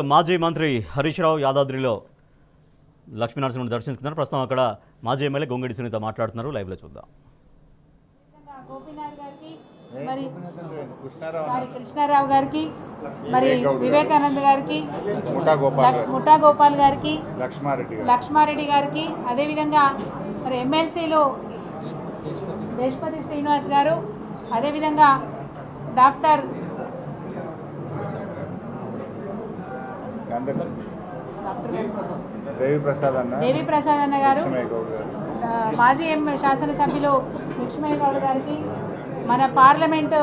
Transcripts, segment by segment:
మాజీ మంత్రి హరీష్ రావు యాదాద్రిలో లక్ష్మీనరసింహుని దర్శించుకున్నారు. ప్రస్తుతం అక్కడ మాజీ ఎమ్మెల్యే గొంగిడి సునీత మాట్లాడుతున్నారు. లైవ్ లో చూద్దాం. కృష్ణారావు గారికి, మరి వివేకానంద్ గారికి, ముఠా గోపాల్ గారికి, లక్ష్మారెడ్డి గారికి, అదేవిధంగా మరి ఎమ్మెల్సీలో దేశపతి శ్రీనివాస్ గారు, అదేవిధంగా డాక్టర్ దేవి ప్రసాద్ అన్న గారు, మాజీ శాసనసభ్యులు లక్ష్మయ్య గౌడ్ గారికి, మన పార్లమెంటు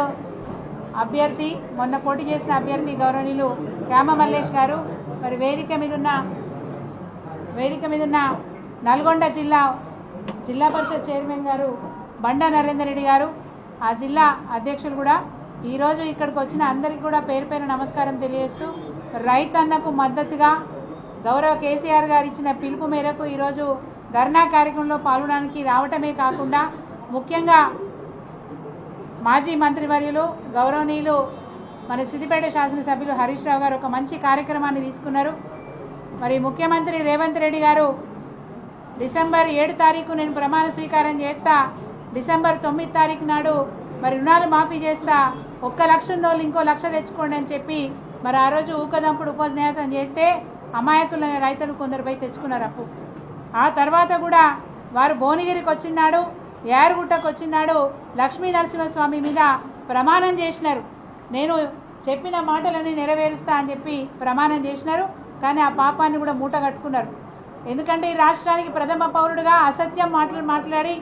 అభ్యర్థి మొన్న పోటీ చేసిన అభ్యర్థి గౌరవనీయులు క్యామ మల్లేష్ గారు, మరి వేదిక మీద ఉన్న నల్గొండ జిల్లా పరిషత్ చైర్మన్ గారు బండా నరేందర్ రెడ్డి గారు, ఆ జిల్లా అధ్యక్షులు కూడా ఈరోజు ఇక్కడికి వచ్చిన అందరికీ కూడా పేరు పేరు నమస్కారం తెలియజేస్తూ, రైతన్నకు మద్దతుగా గౌరవ కేసీఆర్ గారు ఇచ్చిన పిలుపు మేరకు ఈరోజు ధర్నా కార్యక్రమంలో పాల్గొనడానికి రావటమే కాకుండా, ముఖ్యంగా మాజీ మంత్రివర్యులు గౌరవనీయులు మన సిద్దిపేట శాసనసభ్యులు హరీష్ రావు గారు ఒక మంచి కార్యక్రమాన్ని తీసుకున్నారు. మరి ముఖ్యమంత్రి రేవంత్ రెడ్డి గారు డిసెంబర్ 7 తారీఖు నేను ప్రమాణ స్వీకారం చేస్తా, డిసెంబర్ 9 తారీఖు నాడు మరి రుణాలు మాఫీ చేస్తా, 1 లక్ష ఉన్నోళ్ళు ఇంకో 1 లక్ష తెచ్చుకోండి అని చెప్పి మరి ఆ రోజు ఊకదంపుడు ఉపన్యాసం చేస్తే అమాయకులైన రైతులు కొందరు పోయి తెచ్చుకున్నారు అప్పు. ఆ తర్వాత కూడా వారు భువనగిరికి వచ్చినాడు, యారుగుట్టకు వచ్చినాడు, లక్ష్మీ నరసింహస్వామి మీద ప్రమాణం చేసినారు. నేను చెప్పిన మాటలని నెరవేరుస్తా అని చెప్పి ప్రమాణం చేసినారు. కానీ ఆ పాపాన్ని కూడా మూట కట్టుకున్నారు. ఎందుకంటే ఈ రాష్ట్రానికి ప్రథమ పౌరుడుగా అసత్యం మాట్లాడి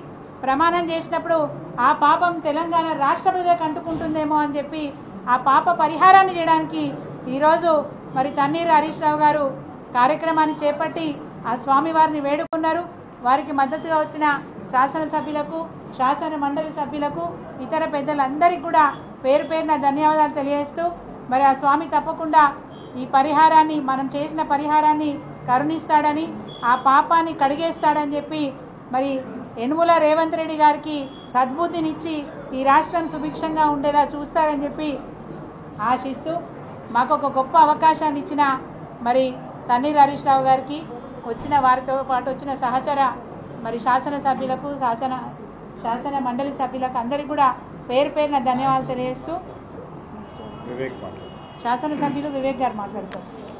ప్రమాణం చేసినప్పుడు ఆ పాపం తెలంగాణ రాష్ట్ర ప్రజలకు అంటుకుంటుందేమో అని చెప్పి ఆ పాప పరిహారాన్ని చేయడానికి ఈరోజు మరి తన్నీరు హరీష్ రావు గారు కార్యక్రమాన్ని చేపట్టి ఆ స్వామివారిని వేడుకున్నారు. వారికి మద్దతుగా వచ్చిన శాసనసభ్యులకు, శాసన మండలి సభ్యులకు, ఇతర పెద్దలందరికీ కూడా పేరు పేరున ధన్యవాదాలు తెలియజేస్తూ, మరి ఆ స్వామి తప్పకుండా ఈ పరిహారాన్ని, మనం చేసిన పరిహారాన్ని కరుణిస్తాడని, ఆ పాపాన్ని కడిగేస్తాడని చెప్పి మరి యనుమల రేవంత్ రెడ్డి గారికి సద్బుద్ధినిచ్చి ఈ రాష్ట్రం సుభిక్షంగా ఉండేలా చూస్తారని చెప్పి ఆశిస్తూ, మాకు ఒక గొప్ప అవకాశాన్ని ఇచ్చిన మరి తన్నీరు హరీష్ రావు గారికి, వచ్చిన వారితో పాటు వచ్చిన సహచర మరి శాసనసభ్యులకు, శాసన మండలి సభ్యులకు అందరికీ కూడా పేరు పేరున ధన్యవాదాలు తెలియజేస్తూ శాసనసభ్యులు వివేక్ గారు మాట్లాడతారు.